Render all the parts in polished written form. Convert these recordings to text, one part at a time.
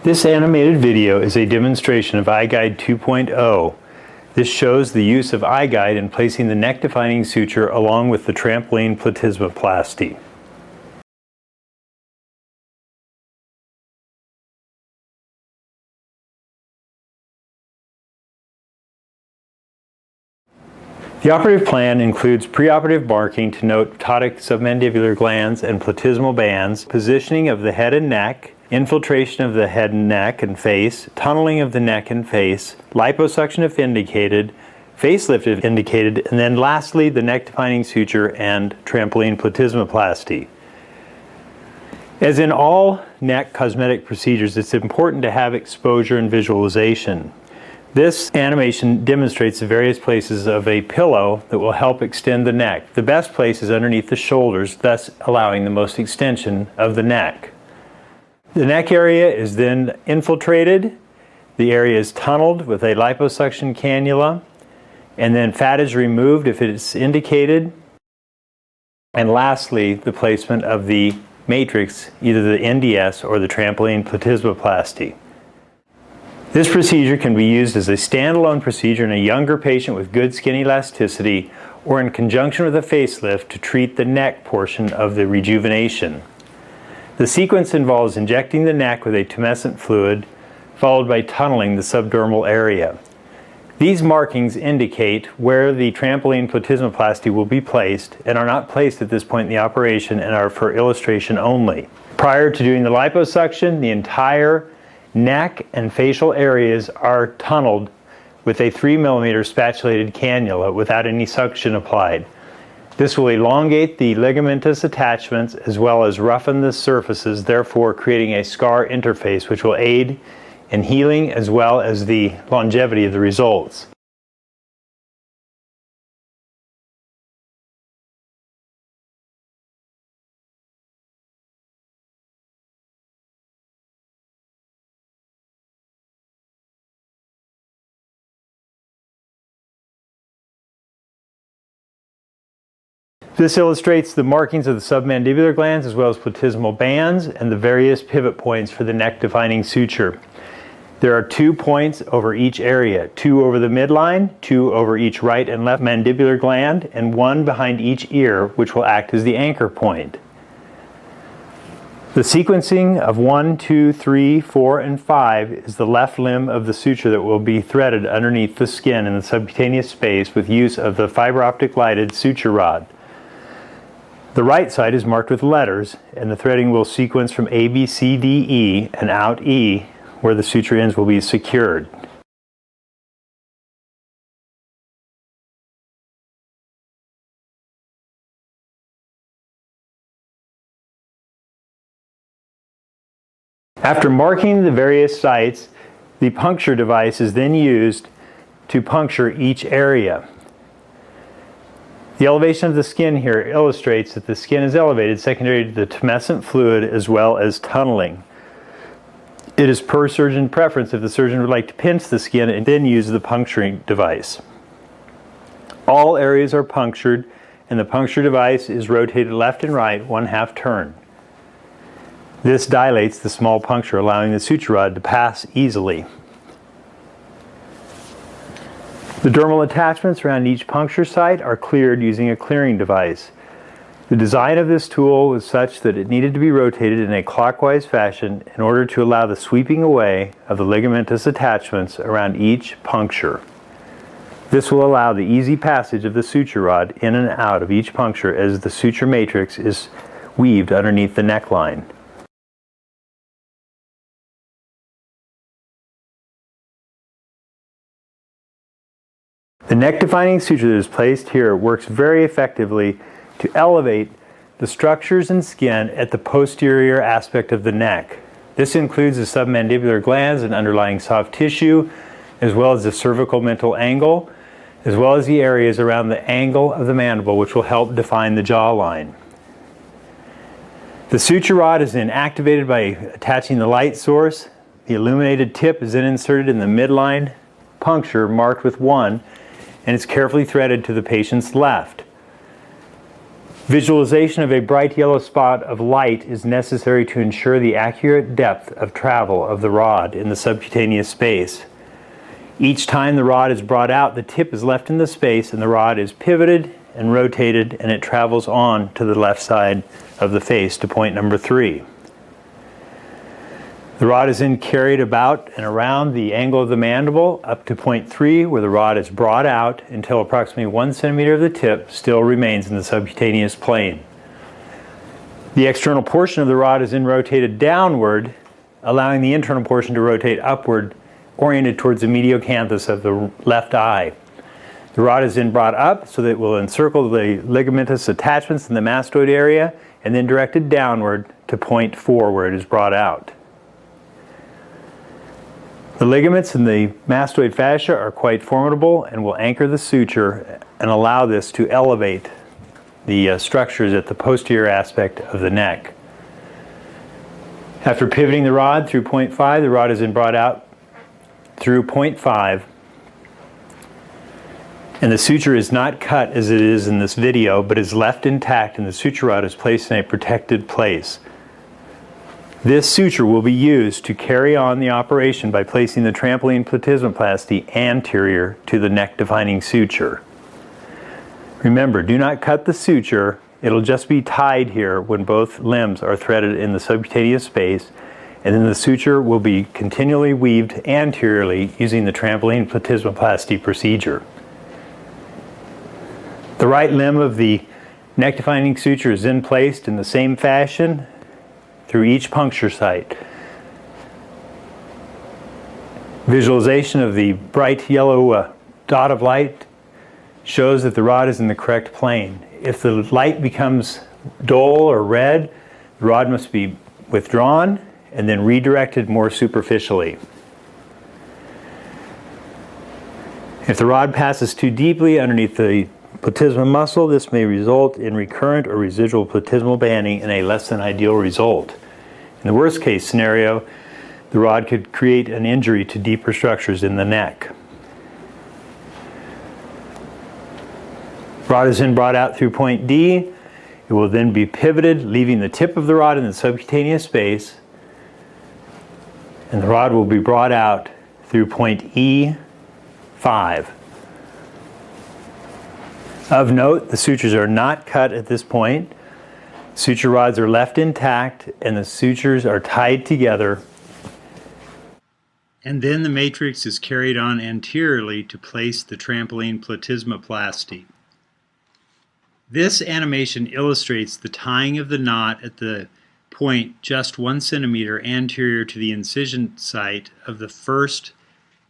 This animated video is a demonstration of iGuide 2.0. This shows the use of iGuide in placing the neck-defining suture along with the trampoline platysmaplasty. The operative plan includes preoperative marking to note ptotic submandibular glands and platysmal bands, positioning of the head and neck, infiltration of the head and neck and face, tunneling of the neck and face, liposuction if indicated, facelift if indicated, and then lastly the neck-defining suture and trampoline platysmaplasty. As in all neck cosmetic procedures, it's important to have exposure and visualization. This animation demonstrates the various places of a pillow that will help extend the neck. The best place is underneath the shoulders, thus allowing the most extension of the neck. The neck area is then infiltrated, the area is tunneled with a liposuction cannula, and then fat is removed if it is indicated. And lastly, the placement of the matrix, either the NDS or the trampoline platysmaplasty. This procedure can be used as a standalone procedure in a younger patient with good skin elasticity or in conjunction with a facelift to treat the neck portion of the rejuvenation. The sequence involves injecting the neck with a tumescent fluid, followed by tunneling the subdermal area. These markings indicate where the trampoline platysmaplasty will be placed and are not placed at this point in the operation and are for illustration only. Prior to doing the liposuction, the entire neck and facial areas are tunneled with a 3 mm spatulated cannula without any suction applied. This will elongate the ligamentous attachments as well as roughen the surfaces, therefore creating a scar interface which will aid in healing as well as the longevity of the results. This illustrates the markings of the submandibular glands as well as platysmal bands and the various pivot points for the neck-defining suture. There are 2 points over each area, 2 over the midline, 2 over each right and left mandibular gland, and 1 behind each ear, which will act as the anchor point. The sequencing of 1, 2, 3, 4, and 5 is the left limb of the suture that will be threaded underneath the skin in the subcutaneous space with use of the fiber optic lighted suture rod. The right side is marked with letters, and the threading will sequence from A, B, C, D, E, and out E, where the suture ends will be secured. After marking the various sites, the puncture device is then used to puncture each area. The elevation of the skin here illustrates that the skin is elevated secondary to the tumescent fluid as well as tunneling. It is per surgeon preference if the surgeon would like to pinch the skin and then use the puncturing device. All areas are punctured and the puncture device is rotated left and right 1/2 turn. This dilates the small puncture, allowing the suture rod to pass easily. The dermal attachments around each puncture site are cleared using a clearing device. The design of this tool was such that it needed to be rotated in a clockwise fashion in order to allow the sweeping away of the ligamentous attachments around each puncture. This will allow the easy passage of the suture rod in and out of each puncture as the suture matrix is weaved underneath the neckline. The neck-defining suture that is placed here works very effectively to elevate the structures and skin at the posterior aspect of the neck. This includes the submandibular glands and underlying soft tissue, as well as the cervical mental angle, as well as the areas around the angle of the mandible, which will help define the jawline. The suture rod is then activated by attaching the light source. The illuminated tip is then inserted in the midline puncture marked with 1, and it's carefully threaded to the patient's left. Visualization of a bright yellow spot of light is necessary to ensure the accurate depth of travel of the rod in the subcutaneous space. Each time the rod is brought out, the tip is left in the space and the rod is pivoted and rotated, and it travels on to the left side of the face to point number 3. The rod is then carried about and around the angle of the mandible up to point 3, where the rod is brought out until approximately 1 centimeter of the tip still remains in the subcutaneous plane. The external portion of the rod is then rotated downward, allowing the internal portion to rotate upward, oriented towards the medial canthus of the left eye. The rod is then brought up so that it will encircle the ligamentous attachments in the mastoid area, and then directed downward to point 4, where it is brought out. The ligaments in the mastoid fascia are quite formidable and will anchor the suture and allow this to elevate the structures at the posterior aspect of the neck. After pivoting the rod through point 5, the rod is then brought out through point 5, and the suture is not cut as it is in this video, but is left intact, and the suture rod is placed in a protected place. This suture will be used to carry on the operation by placing the trampoline platysmaplasty anterior to the neck-defining suture. Remember, do not cut the suture. It'll just be tied here when both limbs are threaded in the subcutaneous space, and then the suture will be continually weaved anteriorly using the trampoline platysmaplasty procedure. The right limb of the neck-defining suture is then placed in the same fashion through each puncture site. Visualization of the bright yellow dot of light shows that the rod is in the correct plane. If the light becomes dull or red, the rod must be withdrawn and then redirected more superficially. If the rod passes too deeply underneath the platysma muscle, this may result in recurrent or residual platysmal banding and a less than ideal result. In the worst case scenario, the rod could create an injury to deeper structures in the neck. Rod is then brought out through point D. It will then be pivoted, leaving the tip of the rod in the subcutaneous space, and the rod will be brought out through point E5. Of note, the sutures are not cut at this point. Suture rods are left intact and the sutures are tied together. And then the matrix is carried on anteriorly to place the trampoline platysmaplasty. This animation illustrates the tying of the knot at the point just 1 centimeter anterior to the incision site of the first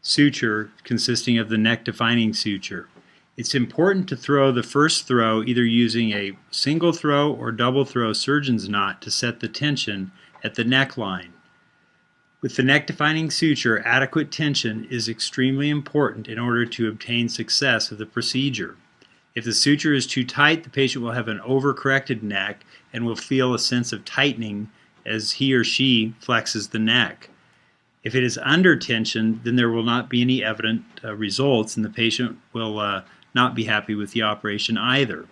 suture consisting of the neck-defining suture. It's important to throw the first throw either using a single throw or double throw surgeon's knot to set the tension at the neckline. With the neck-defining suture, adequate tension is extremely important in order to obtain success of the procedure. If the suture is too tight, the patient will have an overcorrected neck and will feel a sense of tightening as he or she flexes the neck. If it is under tension, then there will not be any evident results, and the patient will not be happy with the operation either.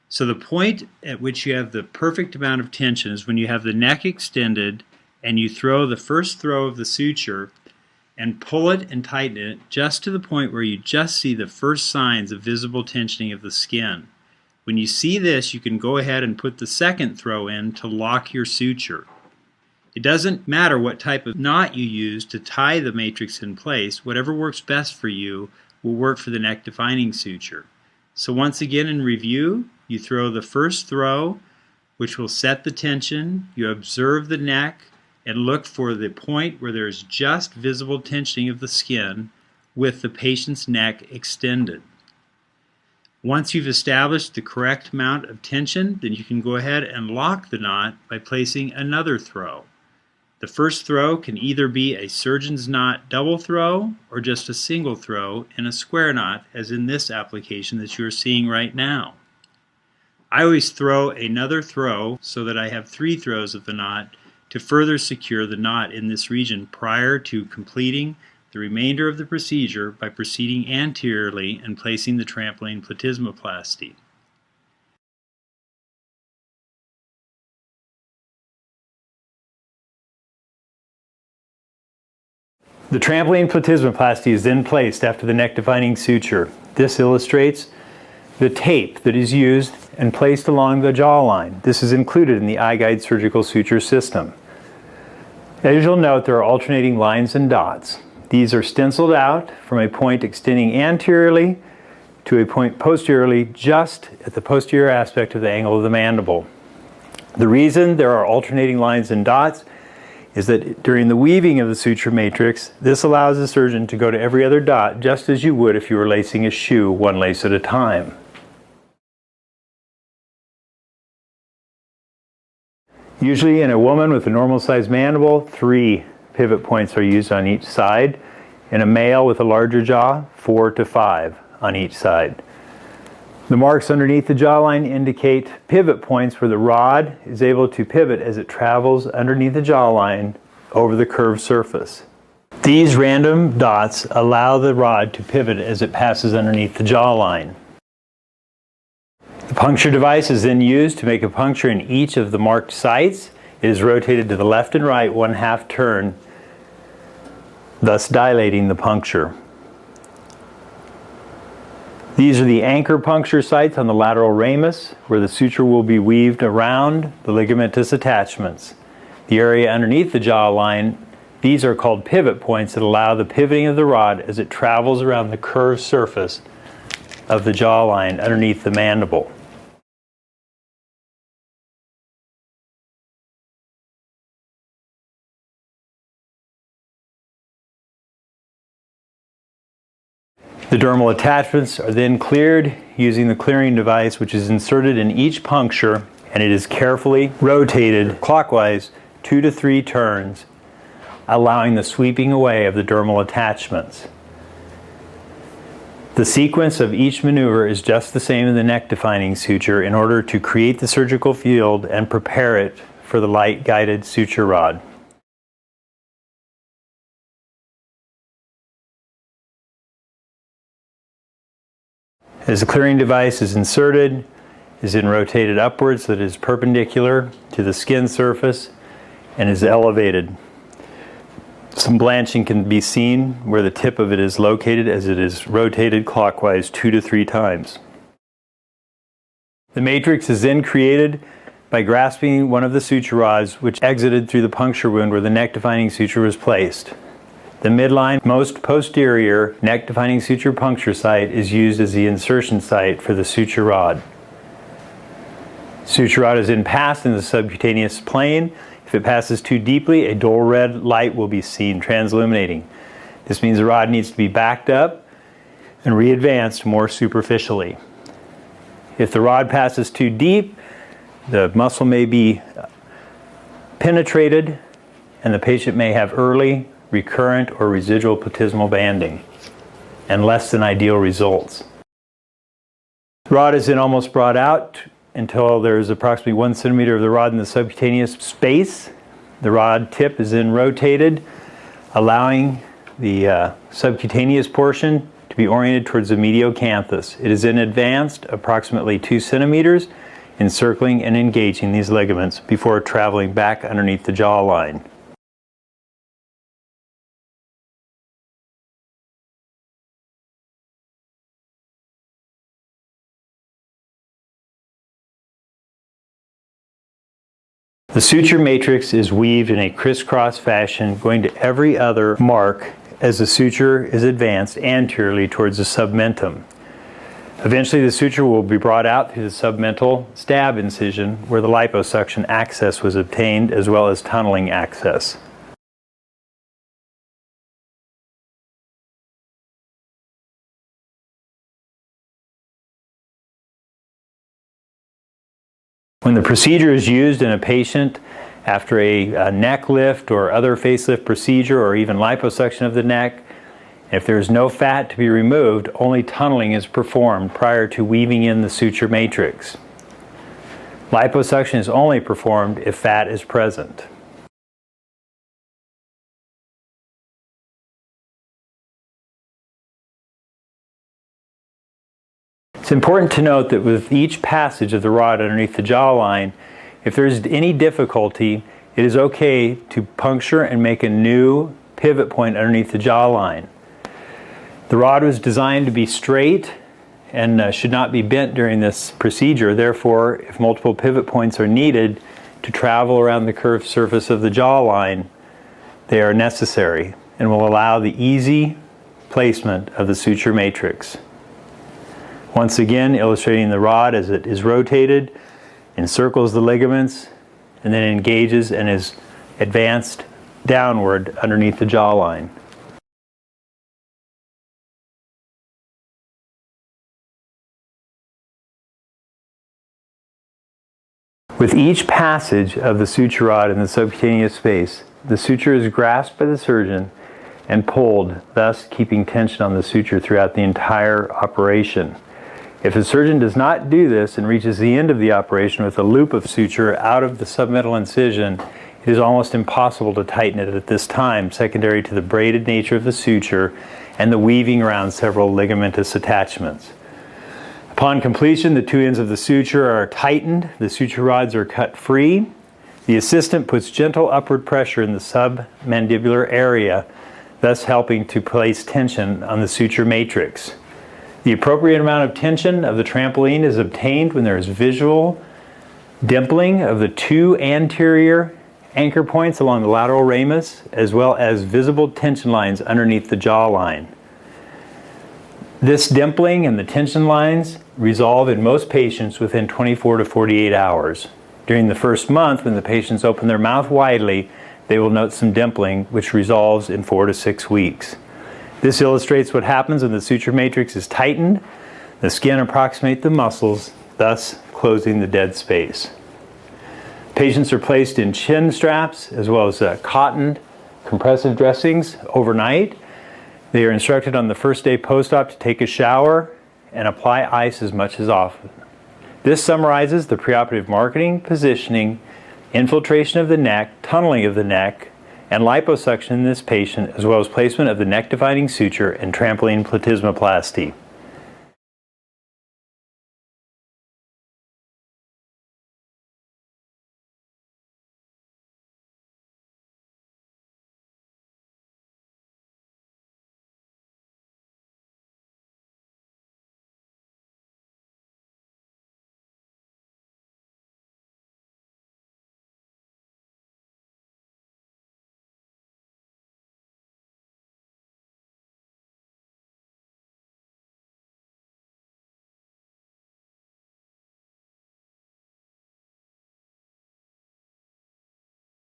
So the point at which you have the perfect amount of tension is when you have the neck extended and you throw the first throw of the suture and pull it and tighten it just to the point where you just see the first signs of visible tensioning of the skin. When you see this, you can go ahead and put the second throw in to lock your suture. It doesn't matter what type of knot you use to tie the matrix in place. Whatever works best for you will work for the neck-defining suture. So once again in review, you throw the first throw, which will set the tension. You observe the neck and look for the point where there is just visible tensioning of the skin with the patient's neck extended. Once you've established the correct amount of tension, then you can go ahead and lock the knot by placing another throw. The first throw can either be a surgeon's knot double throw or just a single throw in a square knot, as in this application that you are seeing right now. I always throw another throw so that I have 3 throws of the knot to further secure the knot in this region prior to completing the remainder of the procedure by proceeding anteriorly and placing the trampoline platysmaplasty. The trampoline platysmaplasty is then placed after the neck-defining suture. This illustrates the tape that is used and placed along the jawline. This is included in the iGuide surgical suture system. As you'll note, there are alternating lines and dots. These are stenciled out from a point extending anteriorly to a point posteriorly, just at the posterior aspect of the angle of the mandible. The reason there are alternating lines and dots is that during the weaving of the suture matrix, this allows the surgeon to go to every other dot just as you would if you were lacing a shoe one lace at a time. Usually in a woman with a normal sized mandible, 3 pivot points are used on each side. In a male with a larger jaw, 4 to 5 on each side. The marks underneath the jawline indicate pivot points where the rod is able to pivot as it travels underneath the jawline over the curved surface. These random dots allow the rod to pivot as it passes underneath the jawline. The puncture device is then used to make a puncture in each of the marked sites. It is rotated to the left and right 1/2 turn, thus dilating the puncture. These are the anchor puncture sites on the lateral ramus, where the suture will be weaved around the ligamentous attachments. The area underneath the jawline, these are called pivot points that allow the pivoting of the rod as it travels around the curved surface of the jawline underneath the mandible. The dermal attachments are then cleared using the clearing device, which is inserted in each puncture, and it is carefully rotated clockwise 2 to 3 turns, allowing the sweeping away of the dermal attachments. The sequence of each maneuver is just the same in the neck-defining suture in order to create the surgical field and prepare it for the light-guided suture rod. As the clearing device is inserted, it is then rotated upwards so that it is perpendicular to the skin surface and is elevated. Some blanching can be seen where the tip of it is located as it is rotated clockwise 2 to 3 times. The matrix is then created by grasping one of the suture rods which exited through the puncture wound where the neck-defining suture was placed. The midline, most posterior neck-defining suture puncture site is used as the insertion site for the suture rod. Suture rod is then passed in the subcutaneous plane. If it passes too deeply, a dull red light will be seen transilluminating. This means the rod needs to be backed up and re-advanced more superficially. If the rod passes too deep, the muscle may be penetrated and the patient may have early, recurrent, or residual platysmal banding and less than ideal results. The rod is then almost brought out until there is approximately 1 centimeter of the rod in the subcutaneous space. The rod tip is then rotated, allowing the subcutaneous portion to be oriented towards the mediocanthus. It is then advanced approximately 2 centimeters, encircling and engaging these ligaments before traveling back underneath the jawline. The suture matrix is weaved in a crisscross fashion, going to every other mark as the suture is advanced anteriorly towards the submentum. Eventually the suture will be brought out through the submental stab incision where the liposuction access was obtained, as well as tunneling access. When the procedure is used in a patient after a neck lift or other facelift procedure or even liposuction of the neck, if there is no fat to be removed, only tunneling is performed prior to weaving in the suture matrix. Liposuction is only performed if fat is present. It's important to note that with each passage of the rod underneath the jawline, if there's any difficulty, it is okay to puncture and make a new pivot point underneath the jawline. The rod was designed to be straight and should not be bent during this procedure. Therefore, if multiple pivot points are needed to travel around the curved surface of the jawline, they are necessary and will allow the easy placement of the suture matrix. Once again, illustrating the rod as it is rotated, encircles the ligaments, and then engages and is advanced downward underneath the jawline. With each passage of the suture rod in the subcutaneous space, the suture is grasped by the surgeon and pulled, thus keeping tension on the suture throughout the entire operation. If the surgeon does not do this and reaches the end of the operation with a loop of suture out of the submetal incision, it is almost impossible to tighten it at this time, secondary to the braided nature of the suture and the weaving around several ligamentous attachments. Upon completion, the two ends of the suture are tightened, the suture rods are cut free. The assistant puts gentle upward pressure in the submandibular area, thus helping to place tension on the suture matrix. The appropriate amount of tension of the trampoline is obtained when there is visual dimpling of the two anterior anchor points along the lateral ramus, as well as visible tension lines underneath the jawline. This dimpling and the tension lines resolve in most patients within 24 to 48 hours. During the first month, when the patients open their mouth widely, they will note some dimpling, which resolves in 4 to 6 weeks. This illustrates what happens when the suture matrix is tightened. The skin approximates the muscles, thus closing the dead space. Patients are placed in chin straps as well as cottoned compressive dressings overnight. They are instructed on the first day post-op to take a shower and apply ice as much as often. This summarizes the preoperative marking, positioning, infiltration of the neck, tunneling of the neck, and liposuction in this patient, as well as placement of the neck-defining suture and trampoline platysmaplasty.